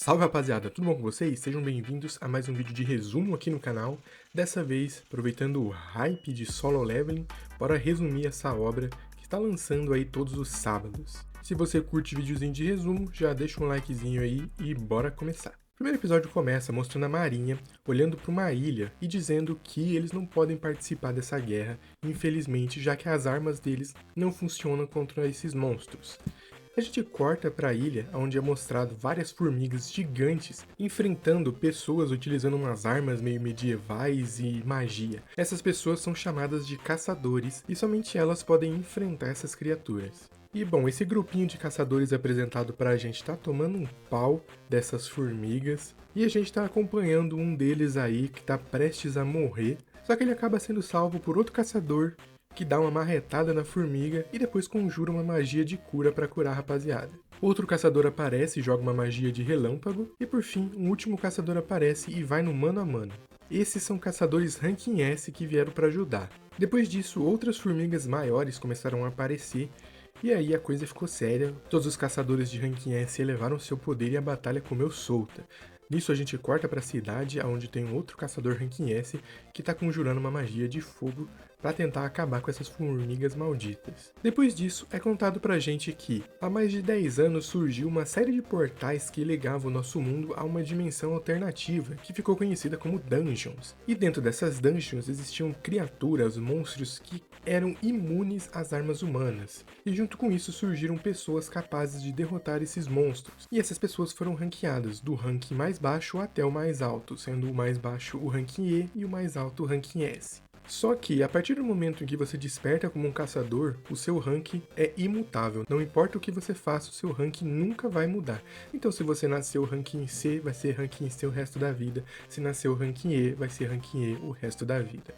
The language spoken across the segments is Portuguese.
Salve rapaziada, tudo bom com vocês? Sejam bem-vindos a mais um vídeo de resumo aqui no canal. Dessa vez, aproveitando o hype de Solo Leveling, bora resumir essa obra que está lançando aí todos os sábados. Se você curte videozinho de resumo, já deixa um likezinho aí e bora começar. O primeiro episódio começa mostrando a Marinha olhando para uma ilha e dizendo que eles não podem participar dessa guerra, infelizmente, já que as armas deles não funcionam contra esses monstros. A gente corta para a ilha, onde é mostrado várias formigas gigantes enfrentando pessoas utilizando umas armas meio medievais e magia. Essas pessoas são chamadas de caçadores e somente elas podem enfrentar essas criaturas. E bom, esse grupinho de caçadores apresentado pra gente tá tomando um pau dessas formigas e a gente tá acompanhando um deles aí que tá prestes a morrer, só que ele acaba sendo salvo por outro caçador que dá uma marretada na formiga e depois conjura uma magia de cura para curar a rapaziada. Outro caçador aparece e joga uma magia de relâmpago, e por fim, um último caçador aparece e vai no mano a mano. Esses são caçadores Ranking S que vieram para ajudar. Depois disso, outras formigas maiores começaram a aparecer, e aí a coisa ficou séria. Todos os caçadores de Ranking S elevaram seu poder e a batalha comeu solta. Nisso a gente corta para a cidade, onde tem um outro caçador Ranking S que está conjurando uma magia de fogo para tentar acabar com essas formigas malditas. Depois disso, é contado pra gente que, há mais de 10 anos surgiu uma série de portais que ligavam o nosso mundo a uma dimensão alternativa, que ficou conhecida como Dungeons. E dentro dessas Dungeons existiam criaturas, monstros que eram imunes às armas humanas. E junto com isso surgiram pessoas capazes de derrotar esses monstros. E essas pessoas foram ranqueadas, do ranking mais baixo até o mais alto, sendo o mais baixo o ranking E e o mais alto o ranking S. Só que, a partir do momento em que você desperta como um caçador, o seu ranking é imutável. Não importa o que você faça, o seu ranking nunca vai mudar. Então, se você nasceu ranking C, vai ser ranking C o resto da vida. Se nasceu ranking E, vai ser ranking E o resto da vida.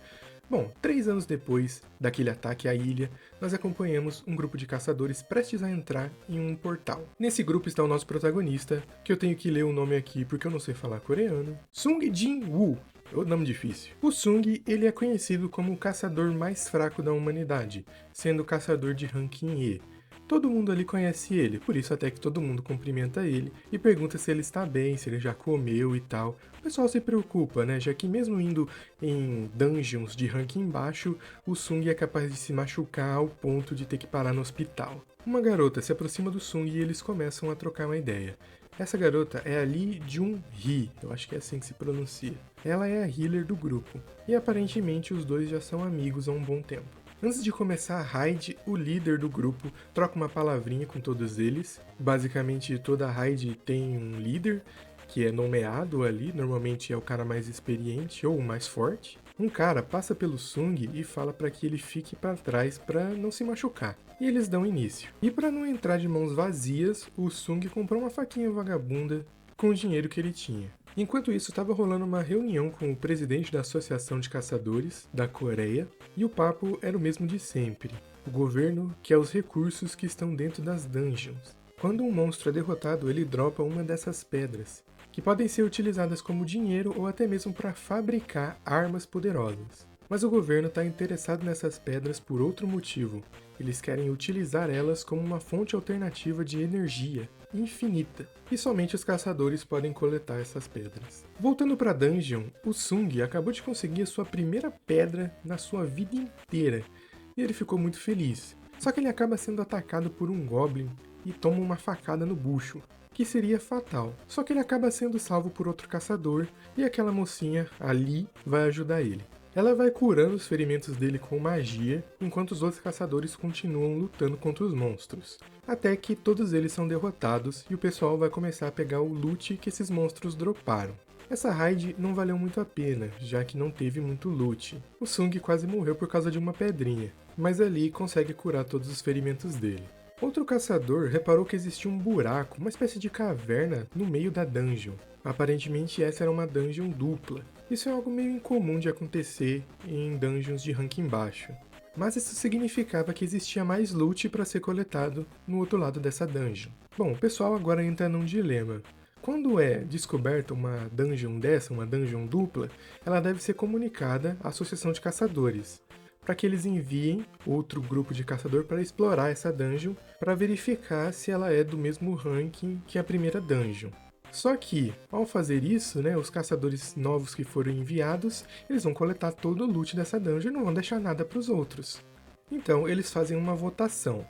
Bom, 3 anos depois daquele ataque à ilha, nós acompanhamos um grupo de caçadores prestes a entrar em um portal. Nesse grupo está o nosso protagonista, que eu tenho que ler o nome aqui porque eu não sei falar coreano, Sung Jin-woo. O nome difícil. O Sung, ele é conhecido como o caçador mais fraco da humanidade, sendo o caçador de ranking E. Todo mundo ali conhece ele, por isso até que todo mundo cumprimenta ele e pergunta se ele está bem, se ele já comeu e tal. O pessoal se preocupa, né, já que mesmo indo em dungeons de ranking baixo, o Sung é capaz de se machucar ao ponto de ter que parar no hospital. Uma garota se aproxima do Sung e eles começam a trocar uma ideia. Essa garota é a Lee Jun-hee, eu acho que é assim que se pronuncia. Ela é a healer do grupo, e aparentemente os dois já são amigos há um bom tempo. Antes de começar a raid, o líder do grupo troca uma palavrinha com todos eles. Basicamente toda raid tem um líder, que é nomeado ali, normalmente é o cara mais experiente ou o mais forte. Um cara passa pelo Sung e fala para que ele fique para trás para não se machucar. E eles dão início. E para não entrar de mãos vazias, o Sung comprou uma faquinha vagabunda com o dinheiro que ele tinha. Enquanto isso, estava rolando uma reunião com o presidente da Associação de Caçadores da Coreia, e o papo era o mesmo de sempre. O governo quer os recursos que estão dentro das dungeons. Quando um monstro é derrotado, ele dropa uma dessas pedras, que podem ser utilizadas como dinheiro ou até mesmo para fabricar armas poderosas. Mas o governo está interessado nessas pedras por outro motivo. Eles querem utilizar elas como uma fonte alternativa de energia infinita, e somente os caçadores podem coletar essas pedras. Voltando para a dungeon, o Sung acabou de conseguir a sua primeira pedra na sua vida inteira, e ele ficou muito feliz. Só que ele acaba sendo atacado por um goblin e toma uma facada no bucho, que seria fatal. Só que ele acaba sendo salvo por outro caçador, e aquela mocinha, a Lee, vai ajudar ele. Ela vai curando os ferimentos dele com magia, enquanto os outros caçadores continuam lutando contra os monstros. Até que todos eles são derrotados e o pessoal vai começar a pegar o loot que esses monstros droparam. Essa raid não valeu muito a pena, já que não teve muito loot. O Sung quase morreu por causa de uma pedrinha, mas ali consegue curar todos os ferimentos dele. Outro caçador reparou que existia um buraco, uma espécie de caverna, no meio da dungeon. Aparentemente essa era uma dungeon dupla. Isso é algo meio incomum de acontecer em dungeons de ranking baixo. Mas isso significava que existia mais loot para ser coletado no outro lado dessa dungeon. Bom, o pessoal agora entra num dilema. Quando é descoberta uma dungeon dessa, uma dungeon dupla, ela deve ser comunicada à Associação de Caçadores, para que eles enviem outro grupo de caçador para explorar essa dungeon, para verificar se ela é do mesmo ranking que a primeira dungeon. Só que, ao fazer isso, né, os caçadores novos que foram enviados, eles vão coletar todo o loot dessa dungeon e não vão deixar nada para os outros. Então, eles fazem uma votação.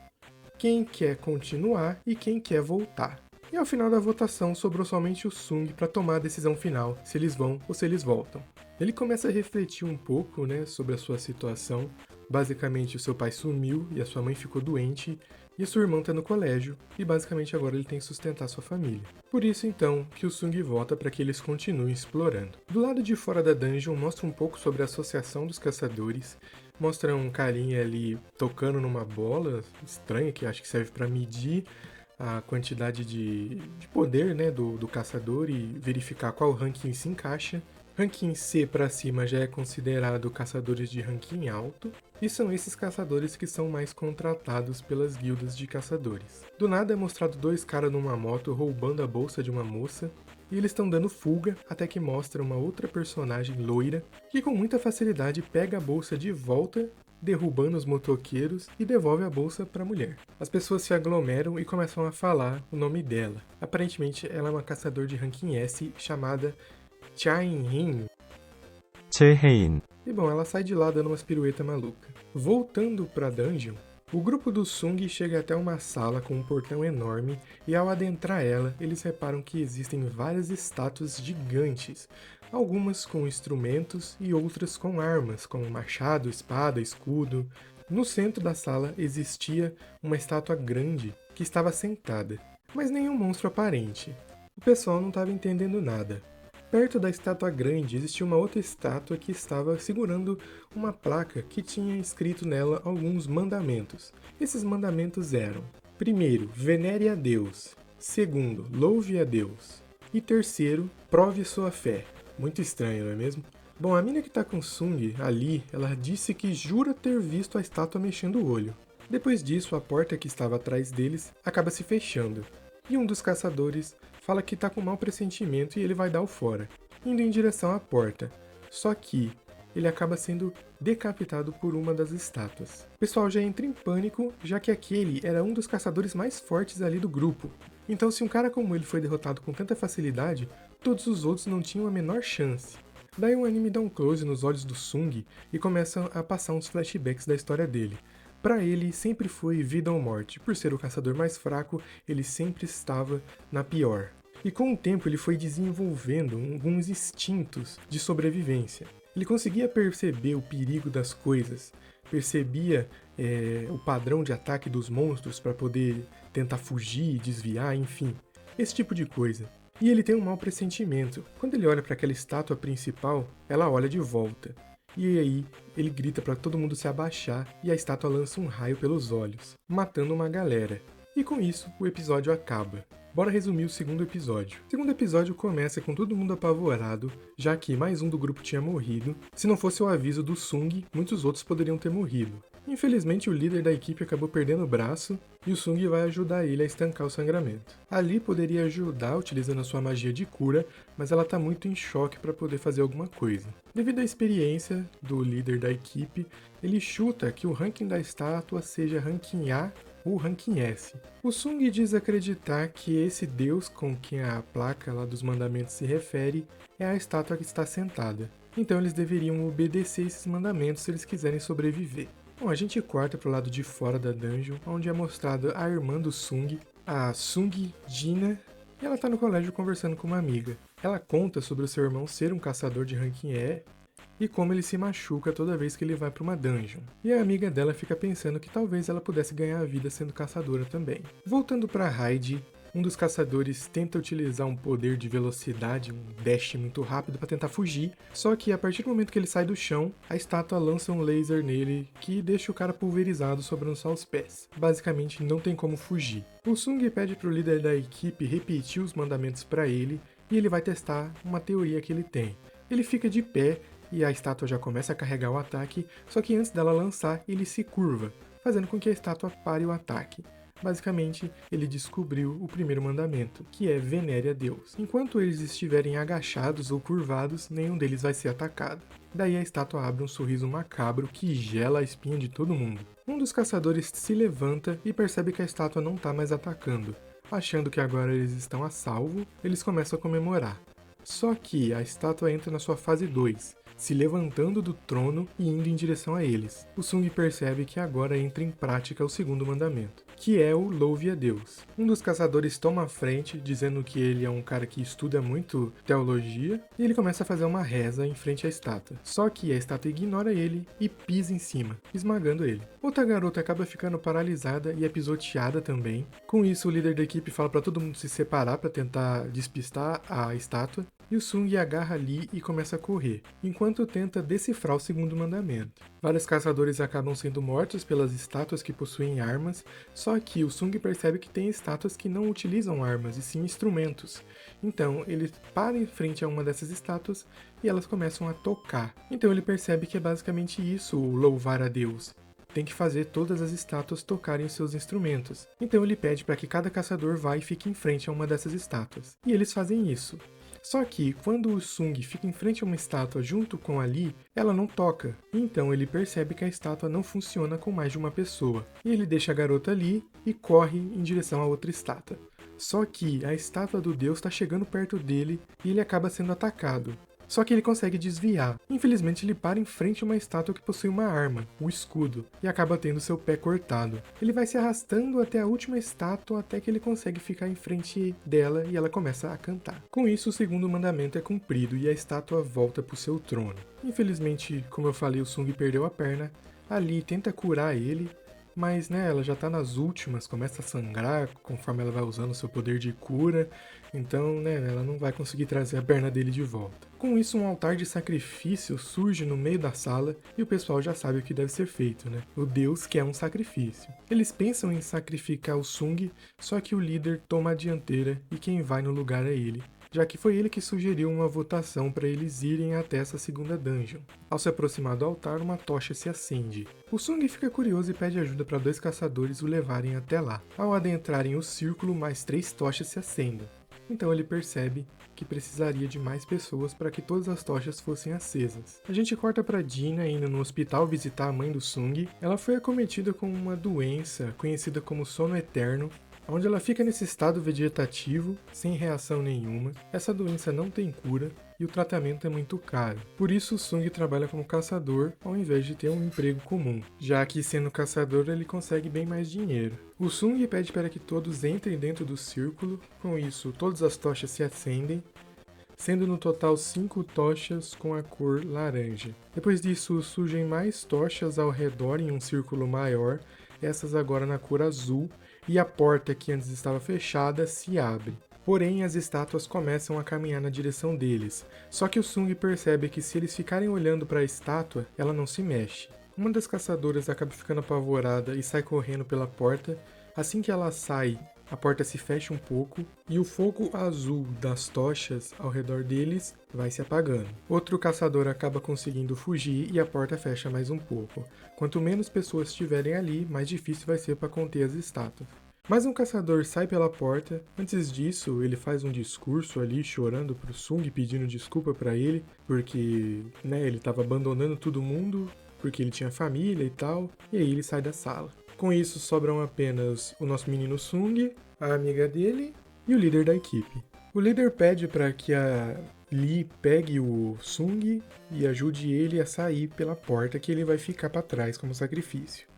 Quem quer continuar e quem quer voltar. E ao final da votação, sobrou somente o Sung para tomar a decisão final, se eles vão ou se eles voltam. Ele começa a refletir um pouco, né, sobre a sua situação. Basicamente, o seu pai sumiu e a sua mãe ficou doente, e a sua irmã está no colégio, e basicamente agora ele tem que sustentar sua família. Por isso, então, que o Sung volta para que eles continuem explorando. Do lado de fora da dungeon, mostra um pouco sobre a associação dos caçadores, mostra um carinha ali tocando numa bola estranha, que acho que serve para medir a quantidade de poder, né, do caçador e verificar qual ranking se encaixa. Ranking C para cima já é considerado caçadores de ranking alto, e são esses caçadores que são mais contratados pelas guildas de caçadores. Do nada é mostrado dois caras numa moto roubando a bolsa de uma moça, e eles estão dando fuga até que mostra uma outra personagem loira que com muita facilidade pega a bolsa de volta, derrubando os motoqueiros e devolve a bolsa para a mulher. As pessoas se aglomeram e começam a falar o nome dela. Aparentemente ela é uma caçadora de ranking S chamada Chain-Hin. E bom, ela sai de lá dando umas piruetas malucas. Voltando pra dungeon, o grupo do Sung chega até uma sala com um portão enorme e ao adentrar ela, eles reparam que existem várias estátuas gigantes, algumas com instrumentos e outras com armas, como machado, espada, escudo. No centro da sala existia uma estátua grande que estava sentada, mas nenhum monstro aparente. O pessoal não estava entendendo nada. Perto da estátua grande existia uma outra estátua que estava segurando uma placa que tinha escrito nela alguns mandamentos. Esses mandamentos eram: primeiro, venere a Deus; segundo, louve a Deus; e terceiro, prove sua fé. Muito estranho, não é mesmo? Bom, a mina que tá com Sung ali, ela disse que jura ter visto a estátua mexendo o olho. Depois disso, a porta que estava atrás deles acaba se fechando, e um dos caçadores fala que tá com mau pressentimento e ele vai dar o fora, indo em direção à porta. Só que ele acaba sendo decapitado por uma das estátuas. O pessoal já entra em pânico, já que aquele era um dos caçadores mais fortes ali do grupo. Então se um cara como ele foi derrotado com tanta facilidade, todos os outros não tinham a menor chance. Daí o anime dá um close nos olhos do Sung e começa a passar uns flashbacks da história dele. Para ele, sempre foi vida ou morte. Por ser o caçador mais fraco, ele sempre estava na pior. E com o tempo ele foi desenvolvendo alguns instintos de sobrevivência. Ele conseguia perceber o perigo das coisas, percebia o padrão de ataque dos monstros para poder tentar fugir, desviar, enfim, esse tipo de coisa. E ele tem um mau pressentimento. Quando ele olha para aquela estátua principal, ela olha de volta. E aí ele grita para todo mundo se abaixar e a estátua lança um raio pelos olhos, matando uma galera. E com isso, o episódio acaba. Bora resumir o segundo episódio. O segundo episódio começa com todo mundo apavorado, já que mais um do grupo tinha morrido. Se não fosse o aviso do Sung, muitos outros poderiam ter morrido. Infelizmente, o líder da equipe acabou perdendo o braço e o Sung vai ajudar ele a estancar o sangramento. Ali poderia ajudar utilizando a sua magia de cura, mas ela está muito em choque para poder fazer alguma coisa. Devido à experiência do líder da equipe, ele chuta que o ranking da estátua seja ranking A ou ranking S. O Sung diz acreditar que esse deus com quem a placa lá dos mandamentos se refere é a estátua que está sentada. Então eles deveriam obedecer esses mandamentos se eles quiserem sobreviver. Bom, a gente corta pro lado de fora da dungeon, onde é mostrada a irmã do Sung, a Sung Jina, e ela tá no colégio conversando com uma amiga. Ela conta sobre o seu irmão ser um caçador de ranking E e como ele se machuca toda vez que ele vai para uma dungeon. E a amiga dela fica pensando que talvez ela pudesse ganhar a vida sendo caçadora também. Voltando para Hyde, um dos caçadores tenta utilizar um poder de velocidade, um dash muito rápido para tentar fugir, só que a partir do momento que ele sai do chão, a estátua lança um laser nele que deixa o cara pulverizado, sobrando só os pés. Basicamente não tem como fugir. O Sung pede para o líder da equipe repetir os mandamentos para ele e ele vai testar uma teoria que ele tem. Ele fica de pé e a estátua já começa a carregar o ataque, só que antes dela lançar, ele se curva, fazendo com que a estátua pare o ataque. Basicamente, ele descobriu o primeiro mandamento, que é venere a Deus. Enquanto eles estiverem agachados ou curvados, nenhum deles vai ser atacado. Daí a estátua abre um sorriso macabro que gela a espinha de todo mundo. Um dos caçadores se levanta e percebe que a estátua não está mais atacando. Achando que agora eles estão a salvo, eles começam a comemorar. Só que a estátua entra na sua fase 2, se levantando do trono e indo em direção a eles. O Sung percebe que agora entra em prática o segundo mandamento, que é o louve a Deus. Um dos caçadores toma a frente, dizendo que ele é um cara que estuda muito teologia, e ele começa a fazer uma reza em frente à estátua. Só que a estátua ignora ele e pisa em cima, esmagando ele. Outra garota acaba ficando paralisada e é pisoteada também. Com isso, o líder da equipe fala para todo mundo se separar para tentar despistar a estátua, e o Sung agarra ali e começa a correr, enquanto tenta decifrar o segundo mandamento. Vários caçadores acabam sendo mortos pelas estátuas que possuem armas, só que o Sung percebe que tem estátuas que não utilizam armas, e sim instrumentos. Então ele para em frente a uma dessas estátuas e elas começam a tocar. Então ele percebe que é basicamente isso, o louvar a Deus. Tem que fazer todas as estátuas tocarem os seus instrumentos. Então ele pede para que cada caçador vá e fique em frente a uma dessas estátuas. E eles fazem isso. Só que, quando o Sung fica em frente a uma estátua junto com a Lee, ela não toca. Então ele percebe que a estátua não funciona com mais de uma pessoa. E ele deixa a garota ali e corre em direção a outra estátua. Só que a estátua do deus está chegando perto dele e ele acaba sendo atacado. Só que ele consegue desviar. Infelizmente ele para em frente a uma estátua que possui uma arma, o escudo, e acaba tendo seu pé cortado. Ele vai se arrastando até a última estátua até que ele consegue ficar em frente dela e ela começa a cantar. Com isso, o segundo mandamento é cumprido e a estátua volta para o seu trono. Infelizmente, como eu falei, o Sung perdeu a perna. Ali tenta curar ele, mas ela já tá nas últimas, começa a sangrar conforme ela vai usando o seu poder de cura, então ela não vai conseguir trazer a perna dele de volta. Com isso, um altar de sacrifício surge no meio da sala e o pessoal já sabe o que deve ser feito, O deus quer um sacrifício. Eles pensam em sacrificar o Sung, só que o líder toma a dianteira e quem vai no lugar é ele, já que foi ele que sugeriu uma votação para eles irem até essa segunda dungeon. Ao se aproximar do altar, uma tocha se acende. O Sung fica curioso e pede ajuda para 2 caçadores o levarem até lá. Ao adentrarem o círculo, mais 3 tochas se acendem. Então ele percebe que precisaria de mais pessoas para que todas as tochas fossem acesas. A gente corta para Dina indo no hospital visitar a mãe do Sung. Ela foi acometida com uma doença conhecida como sono eterno, onde ela fica nesse estado vegetativo, sem reação nenhuma. Essa doença não tem cura e o tratamento é muito caro. Por isso o Sung trabalha como caçador ao invés de ter um emprego comum, já que sendo caçador ele consegue bem mais dinheiro. O Sung pede para que todos entrem dentro do círculo, com isso todas as tochas se acendem, sendo no total 5 tochas com a cor laranja. Depois disso surgem mais tochas ao redor em um círculo maior, essas agora na cor azul, e a porta que antes estava fechada se abre. Porém, as estátuas começam a caminhar na direção deles, só que o Sung percebe que se eles ficarem olhando para a estátua, ela não se mexe. Uma das caçadoras acaba ficando apavorada e sai correndo pela porta. Assim que ela sai, a porta se fecha um pouco e o fogo azul das tochas ao redor deles vai se apagando. Outro caçador acaba conseguindo fugir e a porta fecha mais um pouco. Quanto menos pessoas estiverem ali, mais difícil vai ser para conter as estátuas. Mais um caçador sai pela porta. Antes disso, ele faz um discurso ali chorando pro Sung, pedindo desculpa para ele, porque ele estava abandonando todo mundo, porque ele tinha família e tal, e aí ele sai da sala. Com isso, sobram apenas o nosso menino Sung, a amiga dele e o líder da equipe. O líder pede para que a Lee pegue o Sung e ajude ele a sair pela porta, que ele vai ficar para trás como sacrifício.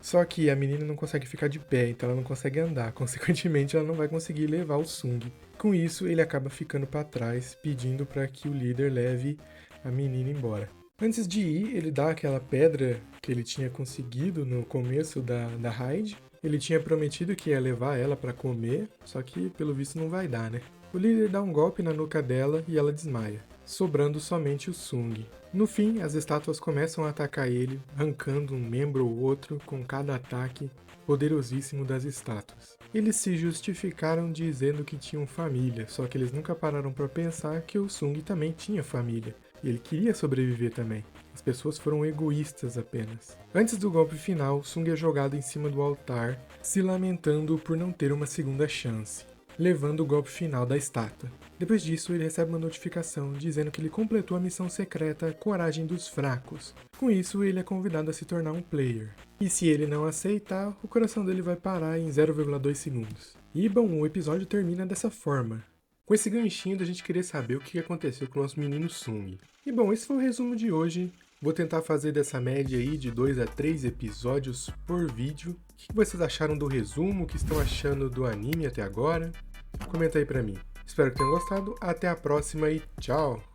Só que a menina não consegue ficar de pé, então ela não consegue andar, consequentemente ela não vai conseguir levar o Sung. Com isso, ele acaba ficando para trás, pedindo para que o líder leve a menina embora. Antes de ir, ele dá aquela pedra que ele tinha conseguido no começo da raid. Ele tinha prometido que ia levar ela para comer, só que pelo visto não vai dar, O líder dá um golpe na nuca dela e ela desmaia, sobrando somente o Sung. No fim, as estátuas começam a atacar ele, arrancando um membro ou outro com cada ataque poderosíssimo das estátuas. Eles se justificaram dizendo que tinham família, só que eles nunca pararam para pensar que o Sung também tinha família, e ele queria sobreviver também. As pessoas foram egoístas apenas. Antes do golpe final, Sung é jogado em cima do altar, se lamentando por não ter uma segunda chance, levando o golpe final da estátua. Depois disso, ele recebe uma notificação dizendo que ele completou a missão secreta Coragem dos Fracos. Com isso, ele é convidado a se tornar um player. E se ele não aceitar, o coração dele vai parar em 0,2 segundos. E bom, o episódio termina dessa forma, com esse ganchinho da gente querer saber o que aconteceu com o nosso menino Sung. E bom, esse foi o resumo de hoje. Vou tentar fazer dessa média aí de 2 a 3 episódios por vídeo. O que vocês acharam do resumo? O que estão achando do anime até agora? Comenta aí pra mim. Espero que tenham gostado. Até a próxima e tchau!